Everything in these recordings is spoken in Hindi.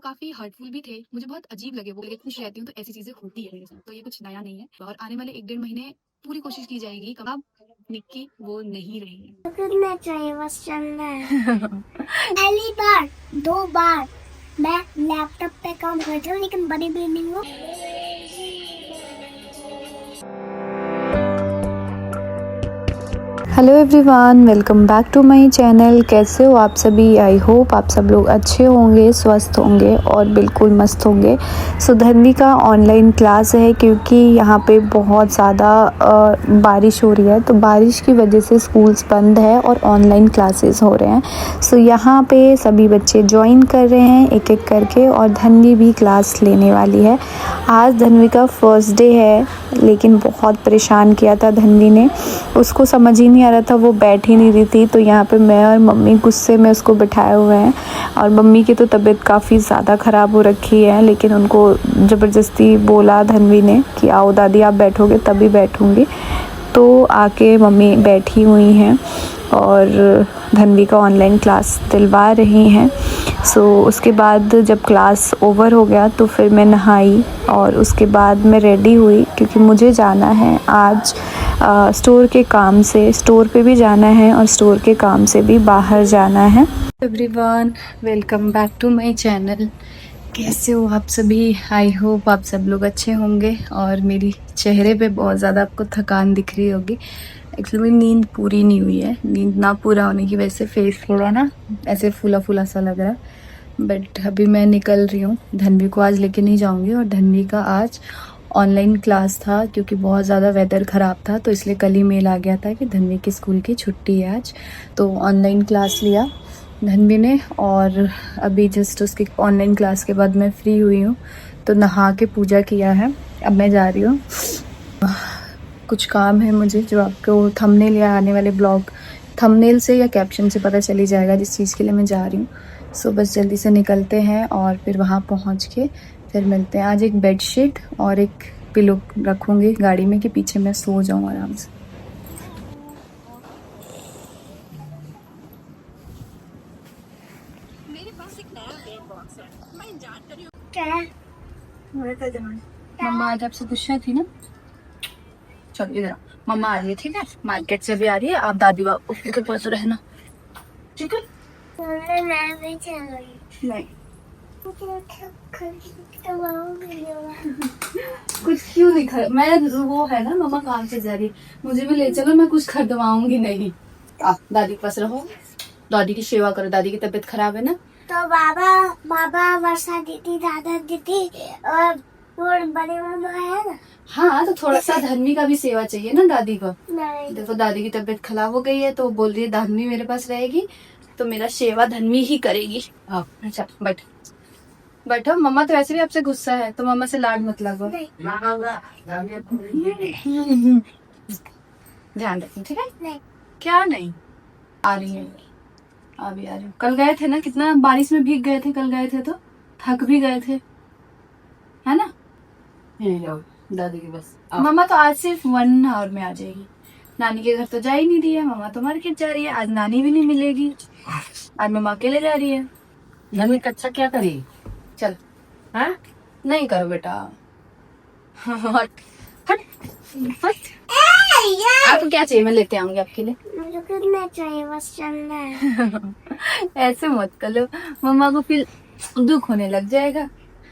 काफ़ी हर्टफुल भी थे। मुझे बहुत अजीब लगे वो, लेकिन खुश रहती हूँ तो ऐसी चीज़ें होती है मेरे साथ, तो ये कुछ नया नहीं है। और आने वाले 1 डेढ़ महीने पूरी कोशिश की जाएगी, कब निक्की वो नहीं रही है। कितना चाहिए बस चलना है। पहली बार 2 बार मैं लैपटॉप पे काम करती हूँ लेकिन बड़ी बिल्डिंग हूँ। Hello everyone, welcome back to my channel. कैसे हो आप सभी? आई होप आप सब लोग अच्छे होंगे, स्वस्थ होंगे और बिल्कुल मस्त होंगे। सो धन्वी का ऑनलाइन क्लास है क्योंकि यहाँ पे बहुत ज़्यादा बारिश हो रही है, तो बारिश की वजह से स्कूल्स बंद है और ऑनलाइन क्लासेस हो रहे हैं। सो यहाँ पे सभी बच्चे ज्वाइन कर रहे हैं एक एक करके, और धन्वी भी क्लास लेने वाली है। आज धन्वी का फर्स्ट डे है, लेकिन बहुत परेशान किया था धन्वी ने। उसको समझ ही नहीं आ रहा था, वो बैठ ही नहीं रही थी। तो यहाँ पे मैं और मम्मी गुस्से में उसको बिठाए हुए हैं, और मम्मी की तो तबीयत काफ़ी ज़्यादा ख़राब हो रखी है, लेकिन उनको ज़बरदस्ती बोला धन्वी ने कि आओ दादी आप बैठोगे तभी बैठूँगी। तो आके मम्मी बैठी हुई हैं और धन्वी का ऑनलाइन क्लास दिलवा रही हैं। सो उसके बाद जब क्लास ओवर हो गया तो फिर मैं नहाई और उसके बाद मैं रेडी हुई, क्योंकि मुझे जाना है आज स्टोर के काम से। स्टोर पे भी जाना है और स्टोर के काम से भी बाहर जाना है। Everyone, welcome back to my channel. कैसे हो आप सभी? आई होप आप सब लोग अच्छे होंगे। और मेरी चेहरे पे बहुत ज़्यादा आपको थकान दिख रही होगी। एक्चुअली नींद पूरी नहीं हुई है। नींद ना पूरा होने की वजह से फेस थोड़ा ना ऐसे फूला फूला सा लग रहा है। बट अभी मैं निकल रही हूँ। धन्वी को आज लेके नहीं जाऊँगी, और धन्वी का आज ऑनलाइन क्लास था क्योंकि बहुत ज़्यादा वेदर ख़राब था, तो इसलिए कल ही मेल आ गया था कि धन्वी की स्कूल की छुट्टी है आज। तो ऑनलाइन क्लास लिया धन्वी ने, और अभी जस्ट उसकी ऑनलाइन क्लास के बाद मैं फ्री हुई हूँ, तो नहा के पूजा किया है। अब मैं जा रही हूँ, कुछ काम है मुझे जो आपको थंबनेल या आने वाले ब्लॉग थंबनेल से या कैप्शन से पता चल ही जाएगा जिस चीज़ के लिए मैं जा रही हूँ। सो बस जल्दी से निकलते हैं और फिर वहाँ पहुँच के फिर मिलते हैं। आज एक बेडशीट और एक पिलो रखूँगी गाड़ी में कि पीछे मैं सो जाऊँ आराम से। मेरे पास एक नया बेड बॉक्स है, मैं जान रही हूँ। क्या मम्मा आज आपसे गुस्सा थी ना? चलो इधर आओ। मम्मा आ रही है, ठीक है? मार्केट से भी आ रही है, आप दादी बाबू के पास रहना, ठीक है? मैं भी चल रही नहीं हूँ। कुछ क्यों नहीं खर मैं वो है ना, मम्मा काम से जा रही, मुझे भी ले चलो, मैं कुछ खरीदवाऊंगी नहीं। दादी के पास रहो, दादी की सेवा करो, दादी की तबीयत खराब है ना। तो बाबा वर्षा दीदी दादा दीदी और वो बड़े मामा है ना। हाँ, तो थोड़ा सा धन्वी का भी सेवा चाहिए ना दादी को। नहीं देखो दादी की तबीयत खराब हो गई है, तो बोल रही है धन्वी मेरे पास रहेगी, तो मेरा सेवा धन्वी ही करेगी। अच्छा बैठ बैठो। मम्मा तो ऐसे भी आपसे गुस्सा है, तो मम्मा से लाड मत लगो। ध्यान रखना, ठीक है? नहीं क्या नहीं? आ रही है, अभी आ रही हूँ। कल गए थे ना, कितना बारिश में भीग गए थे, कल गए थे तो थक भी गए थे, है ना? दादी के बस मम्मा तो आज सिर्फ 1 आवर में आ जाएगी। नानी के घर तो जा ही नहीं रही है, मम्मा तो मार्केट जा रही है, आज नानी भी नहीं मिलेगी, आज मम्मा अकेले जा रही है। नवी कक्षा क्या करी? चल हाँ? नहीं करो बेटा। हट हट हट। आपको क्या चाहिए? मैं लेते आऊंगी आपके लिए। मुझे कितना चाहिए बस चलना है। ऐसे मत करो, मम्मा को फिर दुख होने लग जाएगा।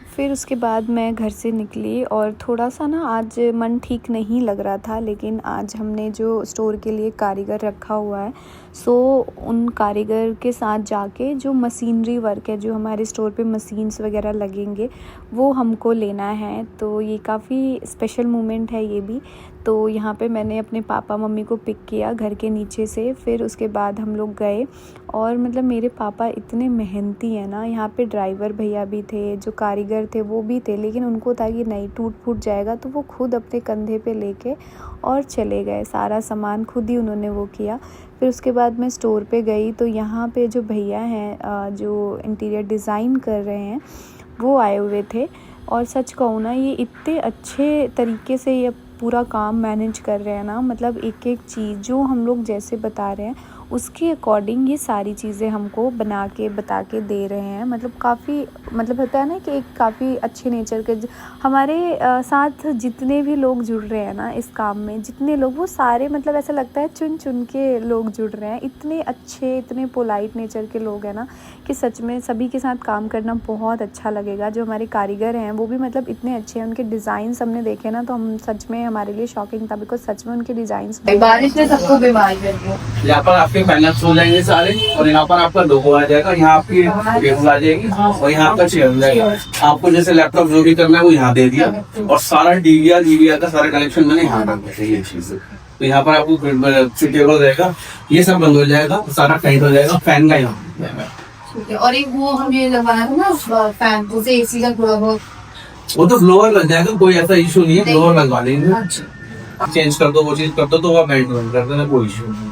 फिर उसके बाद मैं घर से निकली, और थोड़ा सा ना आज मन ठीक नहीं लग रहा था, लेकिन आज हमने जो स्टोर के लिए कारीगर रखा हुआ है, सो उन कारीगर के साथ जाके जो मशीनरी वर्क है, जो हमारे स्टोर पे मशीन्स वगैरह लगेंगे, वो हमको लेना है। तो ये काफ़ी स्पेशल मोमेंट है ये भी। तो यहाँ पे मैंने अपने पापा मम्मी को पिक किया घर के नीचे से, फिर उसके बाद हम लोग गए। और मतलब मेरे पापा इतने मेहनती हैं ना, यहाँ पे ड्राइवर भैया भी थे, जो कारीगर थे वो भी थे, लेकिन उनको था कि नहीं टूट फूट जाएगा, तो वो खुद अपने कंधे पे लेके और चले गए। सारा सामान खुद ही उन्होंने वो किया। फिर उसके बाद मैं स्टोर पे गई, तो यहाँ पे जो भैया हैं जो इंटीरियर डिज़ाइन कर रहे हैं, वो आए हुए थे। और सच कहूँ ना, ये इतने अच्छे तरीके से ये पूरा काम मैनेज कर रहे हैं ना, मतलब एक एक चीज़ जो हम लोग जैसे बता रहे हैं उसके अकॉर्डिंग ये सारी चीज़ें हमको बना के बता के दे रहे हैं। मतलब काफ़ी मतलब होता है ना कि एक काफ़ी अच्छे नेचर के हमारे साथ जितने भी लोग जुड़ रहे हैं ना इस काम में, जितने लोग, वो सारे मतलब ऐसा लगता है चुन चुन के लोग जुड़ रहे हैं। इतने अच्छे, इतने पोलाइट नेचर के लोग हैं ना कि सच में सभी के साथ काम करना बहुत अच्छा लगेगा। जो हमारे कारीगर हैं वो भी मतलब इतने अच्छे हैं, उनके डिज़ाइंस हमने देखे ना तो हम सच में, हमारे लिए शॉकिंग था, बिकॉज सच में उनके डिज़ाइंस बारिश ने सबको बीमार कर दिया। यहाँ पर आपके पैनल्स हो जाएंगे सारे, और यहाँ पर आपका लोगो आ जाएगा, यहाँ आपकी टेबल आ जाएगी और यहाँ आपका चेयर हो जाएगा। आपको जैसे लैपटॉप जो भी करना है वो यहाँ दे दिया, और सारा डीवीआर का सारा कनेक्शन मैंने यहाँ रख दिया। ये चीज तो यहाँ पर आपको टेबल रहेगा, ये सब बंद हो जाएगा, सारा टाइट हो जाएगा, फैन का यहाँ हो जाएगा। और एक वो हमने लगवाया था ना फैन, तो उसे एसी का थोड़ा बहुत, वो तो ब्लोअर लग जाएगा, कोई ऐसा इशू नहीं है, ब्लोअर लगवा लेंगे। चेंज कर दो, वो चीज कर दो तो वो मेंटेन कर देना, कोई इशू नहीं।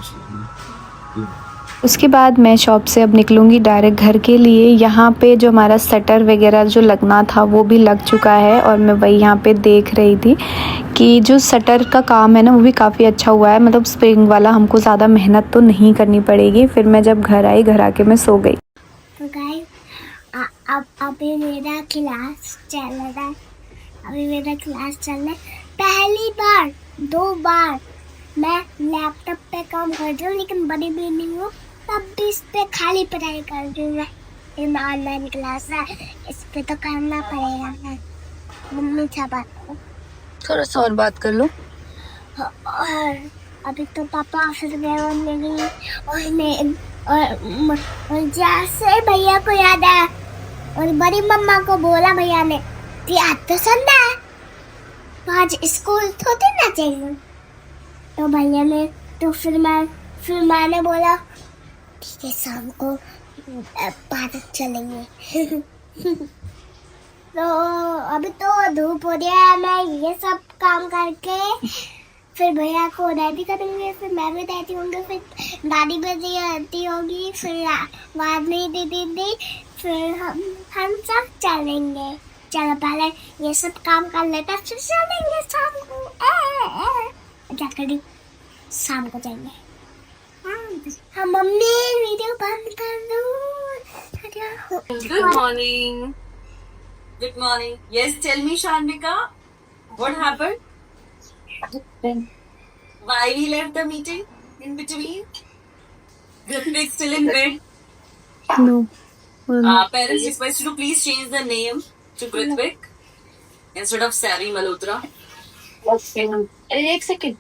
उसके बाद मैं शॉप से अब निकलूँगी डायरेक्ट घर के लिए। यहाँ पे जो हमारा शटर वगैरह जो लगना था वो भी लग चुका है, और मैं वही यहाँ पे देख रही थी कि जो शटर का काम है ना वो भी काफ़ी अच्छा हुआ है। मतलब स्प्रिंग वाला, हमको ज़्यादा मेहनत तो नहीं करनी पड़ेगी। फिर मैं जब घर आई, घर आके मैं सो गई। तो गाइस अब अभी मेरा क्लास चल रहा है, पहली बार 2 बार मैं लैपटॉप पे काम कर रही हूँ, लेकिन बड़ी भी नहीं हूँ, तब भी इस पे खाली पढ़ाई कर रही हूँ। ये ऑनलाइन क्लास है, इस पे तो करना पड़ेगा ना। मम्मी से बात करो, थोड़ा सा और बात कर लो। और अभी तो पापा ऑफिस गए और मेरी और जैसे भैया को याद आया और बड़ी मम्मा को बोला भैया ने कि आज तो संडे है, तो आज स्कूल थोड़ी ना चाहिए। तो भैया ने तो फिर मैंने बोला ठीक है, शाम को पार्क चलेंगे। तो अभी तो धूप हो रही है, मैं ये सब काम करके फिर भैया को रेडी करेंगे, फिर मैं भी रेडी होंगे, फिर दादी भी रेडी होगी, फिर बाद में दीदी, फिर हम सब चलेंगे। चलो पहले ये सब काम कर लेते, फिर चलेंगे शाम को। क्या करें, शाम को जाएंगे। हाँ मम्मी, वीडियो बंद कर दो। Good morning. Good morning. Yes, tell me, Shanvika, what happened? Why we left the meeting in between? Ritvik still in bed. No. Parents request you to please change the name to Ritvik instead of Sari Malhotra. एक second,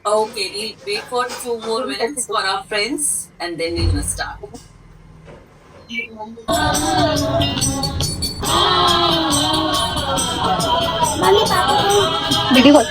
Okay, we'll wait for 2 more minutes for our friends and then we're gonna start. मम्मी पापा को video call.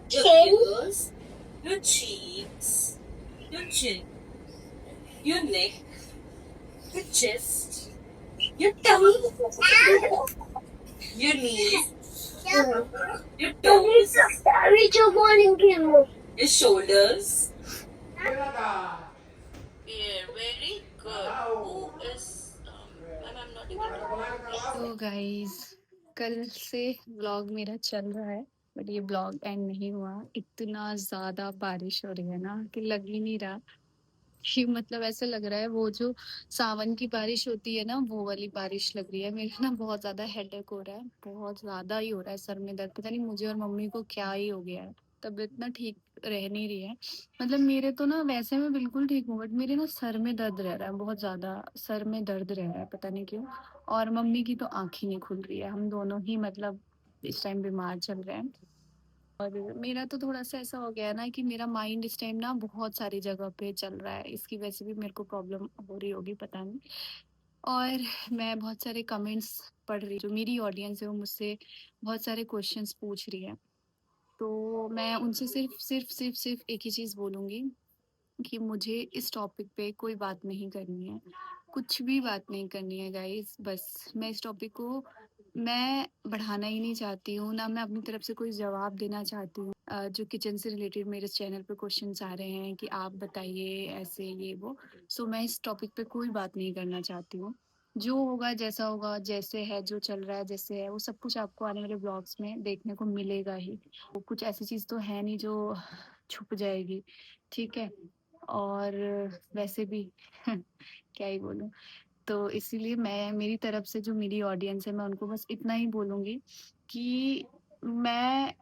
Girls, your cheeks, your chin, your neck, your chest, your tummy, your knees, your toes, your shoulders. Yeah, very good. Who is I'm not able to. तो गाइस कल से व्लॉग मेरा चल रहा है, बट ये व्लॉग एंड नहीं हुआ। इतना ज़्यादा बारिश हो रही है ना कि लग ही नहीं रहा कि मतलब ऐसा लग रहा है वो जो सावन की बारिश होती है ना, वो वाली बारिश लग रही है। मेरे ना बहुत ज़्यादा हेडेक हो रहा है, बहुत ज़्यादा ही हो रहा है, सर में दर्द। पता नहीं मुझे और मम्मी को क्या ही हो गया है, तबीयत ना ठीक रह नहीं रही है। मतलब मेरे तो ना वैसे मैं बिल्कुल ठीक हूँ, बट मेरे ना सर में दर्द रह रहा है, बहुत ज़्यादा सर में दर्द रह रहा है, पता नहीं क्यों। और मम्मी की तो आँख ही नहीं खुल रही है। हम दोनों ही मतलब इस टाइम बीमार चल रहे हैं। और मेरा तो थोड़ा-सा ऐसा हो गया है ना कि मेरा माइंड इस टाइम ना बहुत सारी जगह पे चल रहा है। इसकी वजह से भी मेरे को प्रॉब्लम हो रही होगी, पता नहीं। और मैं बहुत सारे कमेंट्स पढ़ रही, जो मेरी ऑडियंस है वो मुझसे बहुत सारे क्वेश्चंस पूछ रही है। तो मैं उनसे सिर्फ़ एक ही चीज़ बोलूँगी कि मुझे इस टॉपिक पे कोई बात नहीं करनी है। कुछ भी बात नहीं करनी है गाइज़। बस मैं इस टॉपिक को मैं बढ़ाना ही नहीं चाहती हूँ, ना मैं अपनी तरफ से कोई जवाब देना चाहती हूँ। जो किचन से रिलेटेड मेरे चैनल पे क्वेश्चन्स आ रहे हैं कि आप बताइए ऐसे ये वो। सो मैं इस टॉपिक पे कोई बात नहीं करना चाहती हूँ। जो होगा, जैसा होगा, जैसे है, जो चल रहा है, जैसे है, वो सब कुछ आपको आने वाले ब्लॉग्स में देखने को मिलेगा ही। वो कुछ ऐसी चीज़ तो है नहीं जो छुप जाएगी, ठीक है? और वैसे भी क्या ही बोलूँ। तो इसीलिए मैं मेरी तरफ से जो मेरी ऑडियंस है, मैं उनको बस इतना ही बोलूँगी कि मैं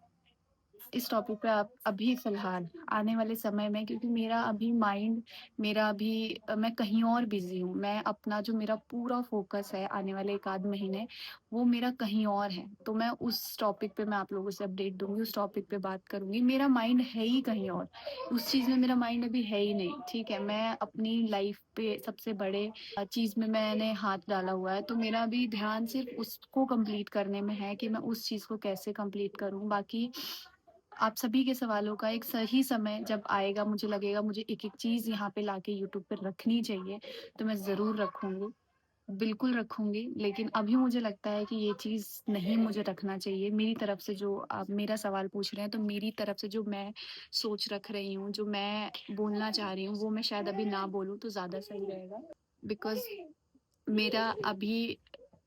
इस टॉपिक पे आप अभी फ़िलहाल आने वाले समय में, क्योंकि मेरा अभी माइंड मेरा अभी मैं कहीं और बिज़ी हूँ। मैं अपना जो मेरा पूरा फ़ोकस है आने वाले 1 आध महीने, वो मेरा कहीं और है। तो मैं उस टॉपिक पे मैं आप लोगों से अपडेट दूँगी, उस टॉपिक पे बात करूँगी। मेरा माइंड है ही कहीं और, उस चीज़ में मेरा माइंड अभी है ही नहीं, ठीक है? मैं अपनी लाइफ़ पे सबसे बड़े चीज़ में मैंने हाथ डाला हुआ है, तो मेरा अभी ध्यान सिर्फ़ उसको कंप्लीट करने में है कि मैं उस चीज़ को कैसे कंप्लीट करूँ। बाकी आप सभी के सवालों का एक सही समय जब आएगा, मुझे लगेगा मुझे एक-एक चीज़ यहाँ पे लाके यूट्यूब पे रखनी चाहिए, तो मैं ज़रूर रखूँगी, बिल्कुल रखूँगी। लेकिन अभी मुझे लगता है कि ये चीज़ नहीं मुझे रखना चाहिए। मेरी तरफ से जो आप मेरा सवाल पूछ रहे हैं, तो मेरी तरफ से जो मैं सोच रख रही हूँ, जो मैं बोलना चाह रही हूँ, वो मैं शायद अभी ना बोलूँ तो ज़्यादा सही रहेगा। बिकॉज़ मेरा अभी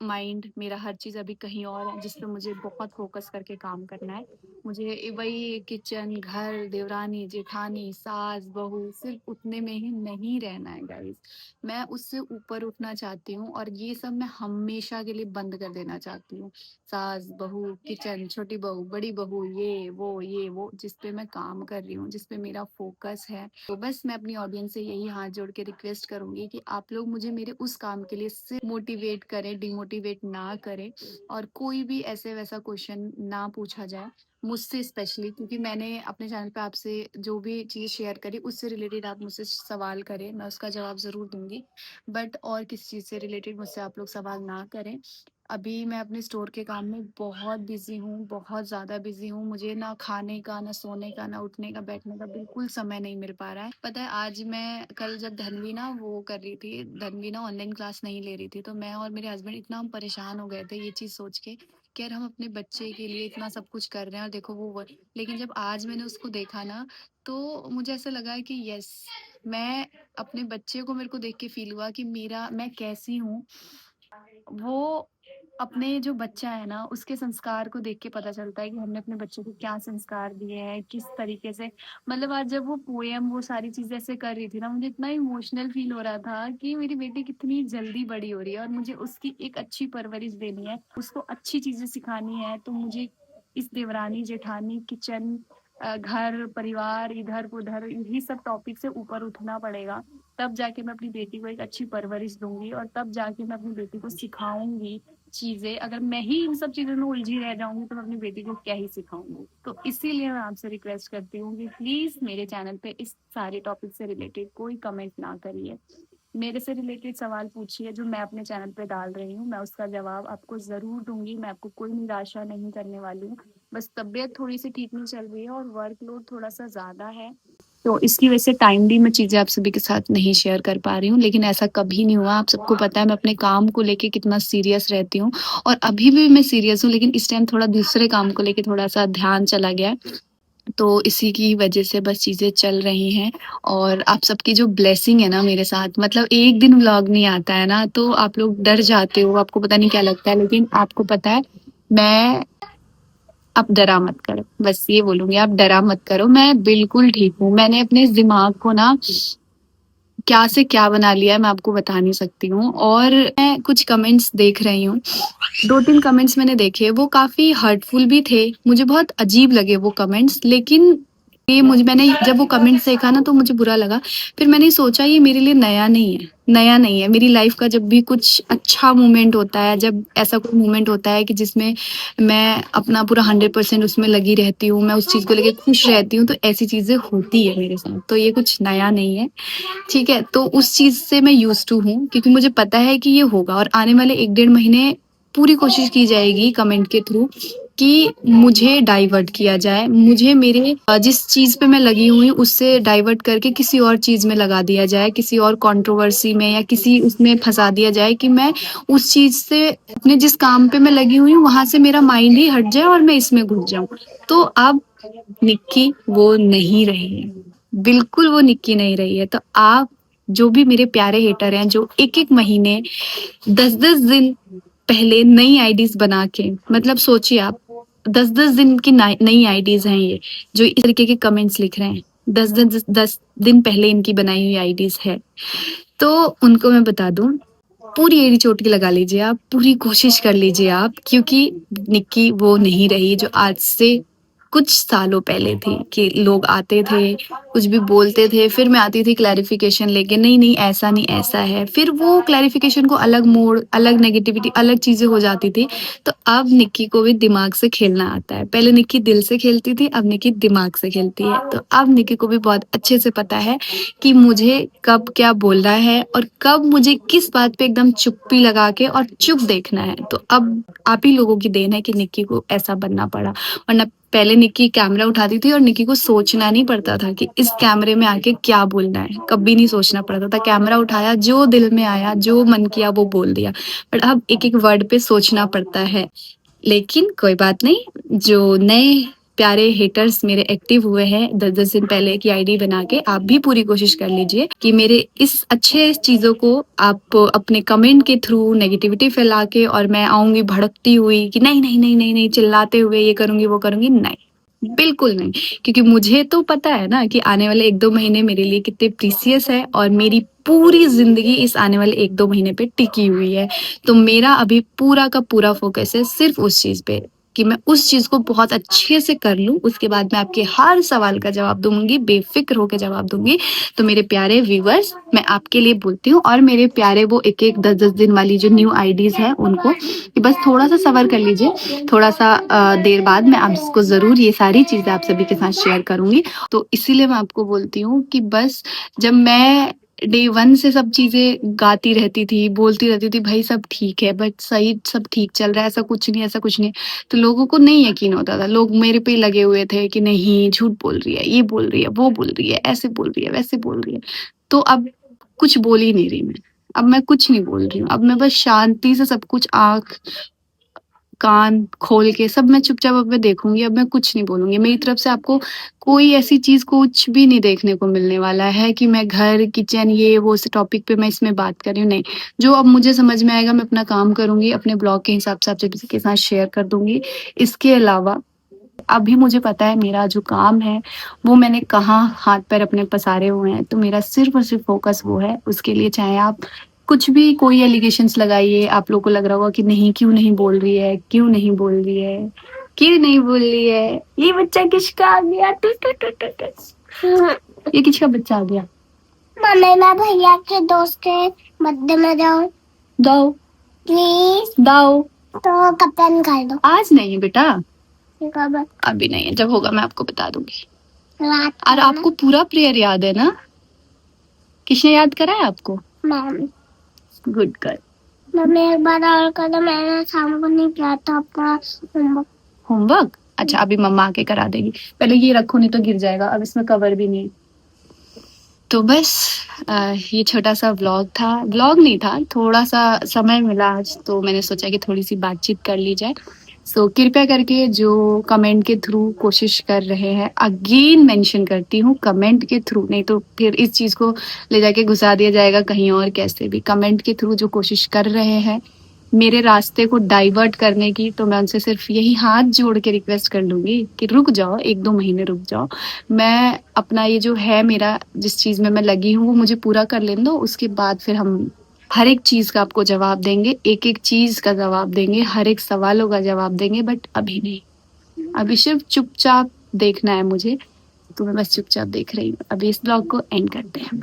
माइंड, मेरा हर चीज़ अभी कहीं और है, जिस पे मुझे बहुत फ़ोकस करके काम करना है। मुझे वही किचन, घर, देवरानी, जेठानी, सास, बहू सिर्फ़ उतने में ही नहीं रहना है गाइज़। मैं उससे ऊपर उठना चाहती हूँ और ये सब मैं हमेशा के लिए बंद कर देना चाहती हूँ। सास, बहू, किचन, छोटी बहू, बड़ी बहू, ये वो, जिस पे मैं काम कर रही हूँ, जिस पे मेरा फ़ोकस है। तो बस मैं अपनी ऑडियंस से यही हाथ जोड़ के रिक्वेस्ट करूँगी कि आप लोग मुझे मेरे उस काम के लिए सिर्फ मोटिवेट करें, डिमोटिवेट ना करें। और कोई भी ऐसे वैसा क्वेश्चन ना पूछा जाए मुझसे स्पेशली, क्योंकि मैंने अपने चैनल पे आपसे जो भी चीज़ शेयर करी उससे रिलेटेड आप मुझसे सवाल करें, मैं उसका जवाब ज़रूर दूंगी। बट और किसी चीज़ से रिलेटेड मुझसे आप लोग सवाल ना करें। अभी मैं अपने स्टोर के काम में बहुत बिजी हूँ, बहुत ज़्यादा बिजी हूँ। मुझे ना खाने का, ना सोने का, ना उठने का, बैठने का बिल्कुल समय नहीं मिल पा रहा है। पता है, आज मैं कल जब धन्वी ना वो कर रही थी, धन्वी ना ऑनलाइन क्लास नहीं ले रही थी, तो मैं और मेरे हस्बैंड इतना हम परेशान हो गए थे ये चीज़ सोच के कि यार हम अपने बच्चे के लिए इतना सब कुछ कर रहे हैं और देखो वो। लेकिन जब आज मैंने उसको देखा ना, तो मुझे ऐसा लगा कि यस, मैं अपने बच्चे को, मेरे को देख के फील हुआ कि मेरा मैं कैसी हूँ, वो अपने जो बच्चा है ना, उसके संस्कार को देख के पता चलता है कि हमने अपने बच्चे को क्या संस्कार दिए हैं, किस तरीके से। मतलब आज जब वो पोएम, वो सारी चीज़ें ऐसे कर रही थी ना, मुझे इतना इमोशनल फ़ील हो रहा था कि मेरी बेटी कितनी जल्दी बड़ी हो रही है और मुझे उसकी एक अच्छी परवरिश देनी है, उसको अच्छी चीज़ें सिखानी है। तो मुझे इस देवरानी, जेठानी, किचन, घर, परिवार, इधर-उधर इन्हीं सब टॉपिक से ऊपर उठना पड़ेगा। तब जाके मैं अपनी बेटी को एक अच्छी परवरिश दूँगी और तब जाके मैं अपनी बेटी को सिखाऊँगी चीज़ें। अगर मैं ही इन सब चीज़ों में उलझी रह जाऊँगी तो मैं अपनी बेटी को क्या ही सिखाऊँगी। तो इसीलिए मैं आपसे रिक्वेस्ट करती हूँ कि प्लीज़ मेरे चैनल पे इस सारे टॉपिक से रिलेटेड कोई कमेंट ना करिए। मेरे से रिलेटेड सवाल पूछिए जो मैं अपने चैनल पे डाल रही हूँ, मैं उसका जवाब आपको ज़रूर दूँगी। मैं आपको कोई निराशा नहीं करने वाली हूँ। बस तबीयत थोड़ी-सी ठीक नहीं चल रही है और वर्कलोड थोड़ा-सा ज़्यादा है, तो इसकी वजह से टाइमली मैं चीज़ें आप सभी के साथ नहीं शेयर कर पा रही हूँ। लेकिन ऐसा कभी नहीं हुआ, आप सबको पता है मैं अपने काम को लेके कितना सीरियस रहती हूँ और अभी भी मैं सीरियस हूँ, लेकिन इस टाइम थोड़ा दूसरे काम को लेके थोड़ा-सा ध्यान चला गया है। तो इसी की वजह से बस चीज़ें चल रही हैं और आप सबकी जो ब्लेसिंग है ना मेरे साथ, मतलब एक दिन व्लॉग नहीं आता है ना तो आप लोग डर जाते हो, आपको पता नहीं क्या लगता है, लेकिन आपको पता है मैं आप डरा मत करो, बस ये बोलूँगी आप डरा मत करो, मैं बिल्कुल ठीक हूँ। मैंने अपने इस दिमाग को ना क्या से क्या बना लिया है मैं आपको बता नहीं सकती हूँ। और मैं कुछ कमेंट्स देख रही हूँ, 2-3 कमेंट्स मैंने देखे, वो काफ़ी हर्टफुल भी थे, मुझे बहुत अजीब लगे वो कमेंट्स, लेकिन ये मुझे मैंने जब वो कमेंट्स देखा ना तो मुझे बुरा लगा। फिर मैंने सोचा ये मेरे लिए नया नहीं है। मेरी लाइफ का जब भी कुछ अच्छा मोमेंट होता है, जब ऐसा कोई मोमेंट होता है कि जिसमें मैं अपना पूरा 100% उसमें लगी रहती हूँ, मैं उस चीज़ को लेके खुश रहती हूँ, तो ऐसी चीज़ें होती है मेरे साथ। तो ये कुछ नया नहीं है, ठीक है? तो उस चीज़ से मैं यूज़्ड टू हूँ क्योंकि मुझे पता है कि ये होगा और आने वाले 1 डेढ़ महीने पूरी कोशिश की जाएगी कमेंट के थ्रू कि मुझे डाइवर्ट किया जाए, मुझे मेरे जिस चीज़ पे मैं लगी हुई हूँ उससे डाइवर्ट करके किसी और चीज़ में लगा दिया जाए, किसी और कंट्रोवर्सी में या किसी उसमें फँसा दिया जाए कि मैं उस चीज़ से अपने जिस काम पे मैं लगी हुई हूँ वहाँ से मेरा माइंड ही हट जाए और मैं इसमें घुस जाऊँ। तो अब निक्की वो नहीं रही है, बिल्कुल वो निक्की नहीं रही है। तो आप जो भी मेरे प्यारे हेटर हैं जो 1-1 महीने 10-10 दिन पहले नई आईडीज़ बना के, मतलब सोचिए आप 10-10 दिन की नई आईडीज़ हैं ये, जो इस तरीके के कमेंट्स लिख रहे हैं। 10 दिन पहले इनकी बनाई हुई आईडीज़ है। तो उनको मैं बता दूँ, पूरी एड़ी चोटी लगा लीजिए आप, पूरी कोशिश कर लीजिए आप, क्योंकि निक्की वो नहीं रही जो आज से कुछ सालों पहले थी कि लोग आते थे, कुछ भी बोलते थे, फिर मैं आती थी क्लैरिफ़िकेशन लेके, नहीं, ऐसा नहीं, ऐसा है। फिर वो क्लैरिफ़िकेशन को अलग मोड़, अलग नेगेटिविटी, अलग चीज़ें हो जाती थी। तो अब निक्की को भी दिमाग से खेलना आता है। पहले निक्की दिल से खेलती थी, अब निक्की दिमाग से खेलती है। तो अब निक्की को भी बहुत अच्छे से पता है कि मुझे कब क्या बोलना है और कब मुझे किस बात पे एकदम चुप्पी लगा के और चुप देखना है। तो अब आप ही लोगों की देन है कि निक्की को ऐसा बनना पड़ा, वरना पहले निक्की कैमरा उठाती थी और निक्की को सोचना नहीं पड़ता था कि इस कैमरे में आके क्या बोलना है, कभी नहीं सोचना पड़ता था। कैमरा उठाया, जो दिल में आया, जो मन किया वो बोल दिया। बट अब एक-एक वर्ड पे सोचना पड़ता है। लेकिन कोई बात नहीं, जो नए प्यारे हेटर्स मेरे एक्टिव हुए हैं 10-10 दिन पहले की आईडी बना के, आप भी पूरी कोशिश कर लीजिए कि मेरे इस अच्छे चीज़ों को आप अपने कमेंट के थ्रू नेगेटिविटी फैला के, और मैं आऊँगी भड़कती हुई कि नहीं, चिल्लाते हुए ये करूँगी, वो करूँगी, नहीं। बिल्कुल नहीं, क्योंकि मुझे तो पता है ना कि आने वाले 1-2 महीने मेरे लिए कितने प्रीसियस है और मेरी पूरी ज़िंदगी इस आने वाले 1-2 महीने पे टिकी हुई है। तो मेरा अभी पूरा का पूरा फ़ोकस है सिर्फ़ उस चीज़ पे कि मैं उस चीज़ को बहुत अच्छे से कर लूँ, उसके बाद मैं आपके हर सवाल का जवाब दूँगी, बेफ़िक्र होके जवाब दूँगी। तो मेरे प्यारे व्यूअर्स, मैं आपके लिए बोलती हूँ और मेरे प्यारे वो 1-1, 10-10 दिन वाली जो न्यू आईडीज़ हैं उनको, कि बस थोड़ा-सा सब्र कर लीजिए, थोड़ा-सा देर बाद मैं आपको ज़रूर ये सारी चीज़ें आप सभी के साथ शेयर करूँगी। तो इसीलिए मैं आपको बोलती हूँ कि बस जब मैं डे 1 से सब चीज़ें गाती रहती थी, बोलती रहती थी, भाई सब ठीक है, बट सही सब ठीक चल रहा है, ऐसा कुछ नहीं, ऐसा कुछ नहीं। तो लोगों को नहीं यकीन होता था, लोग मेरे पे ही लगे हुए थे कि नहीं झूठ बोल रही है, ये बोल रही है, वो बोल रही है, ऐसे बोल रही है, वैसे बोल रही है। तो अब कुछ बोल ही नहीं रही मैं, अब मैं कुछ नहीं बोल रही हूँ, अब मैं बस शांति से सब कुछ आँख कान खोल के सब मैं चुपचाप अब मैं देखूँगी, अब मैं कुछ नहीं बोलूँगी। मेरी तरफ से आपको कोई ऐसी चीज़ कुछ भी नहीं देखने को मिलने वाला है कि मैं घर, किचन, ये वो इस टॉपिक पे मैं इसमें बात कर रही हूँ, नहीं। जो अब मुझे समझ में आएगा मैं अपना काम करूँगी, अपने ब्लॉग के हिसाब से आप सभी के साथ शेयर कर दूँगी। इसके अलावा अभी मुझे पता है मेरा जो काम है वो मैंने कहाँ हाथ पैर अपने पसारे हुए हैं, तो मेरा सिर्फ़ और सिर्फ़ फ़ोकस वो है। उसके लिए चाहे आप कुछ भी कोई एलिगेशंस लगाइए, आप लोगों को लग रहा होगा कि नहीं क्यों नहीं बोल रही है, क्यों नहीं बोल रही है, क्यों नहीं बोल रही है, ये बच्चा किसका आ गया, टू टू टू टू टू, ये किसका बच्चा आ गया, मम्मी मैं भैया के दोस्त के बर्थडे में जाऊँ दाओ प्लीज, दाओ। तो कप्तान कर दो। आज नहीं बेटा, कब? अभी नहीं है, जब होगा मैं आपको बता दूंगी। रात और आपको पूरा प्रेयर याद है ना, किसने याद कराया आपको? मैम। Good girl. मम्मी एक बार और कर दो, मैंने शाम को नहीं किया था अपना होमवर्क। होमवर्क? अच्छा अभी मम्मा आके करा देगी। पहले ये रखो नहीं तो गिर जाएगा, अब इसमें कवर भी नहीं है। तो बस ये छोटा सा व्लॉग था, व्लॉग नहीं था, थोड़ा सा समय मिला आज तो मैंने सोचा कि थोड़ी सी बातचीत कर ली जाए। सो कृपया करके जो कमेंट के थ्रू कोशिश कर रहे हैं, अगेन मेंशन करती हूँ कमेंट के थ्रू, नहीं तो फिर इस चीज़ को ले जाके घुसा दिया जाएगा कहीं और कैसे भी। कमेंट के थ्रू जो कोशिश कर रहे हैं मेरे रास्ते को डाइवर्ट करने की, तो मैं उनसे सिर्फ यही हाथ जोड़ के रिक्वेस्ट कर लूँगी कि रुक जाओ, 1-2 महीने रुक जाओ। मैं अपना ये जो है मेरा जिस चीज़ में मैं लगी हूँ वो मुझे पूरा कर लेने दो, उसके बाद फिर हम हर एक चीज़ का आपको जवाब देंगे, एक-एक चीज़ का जवाब देंगे, हर एक सवालों का जवाब देंगे, बट अभी नहीं। अभी सिर्फ चुपचाप देखना है मुझे, तो मैं बस चुपचाप देख रही हूँ। अभी इस ब्लॉग को एंड करते हैं।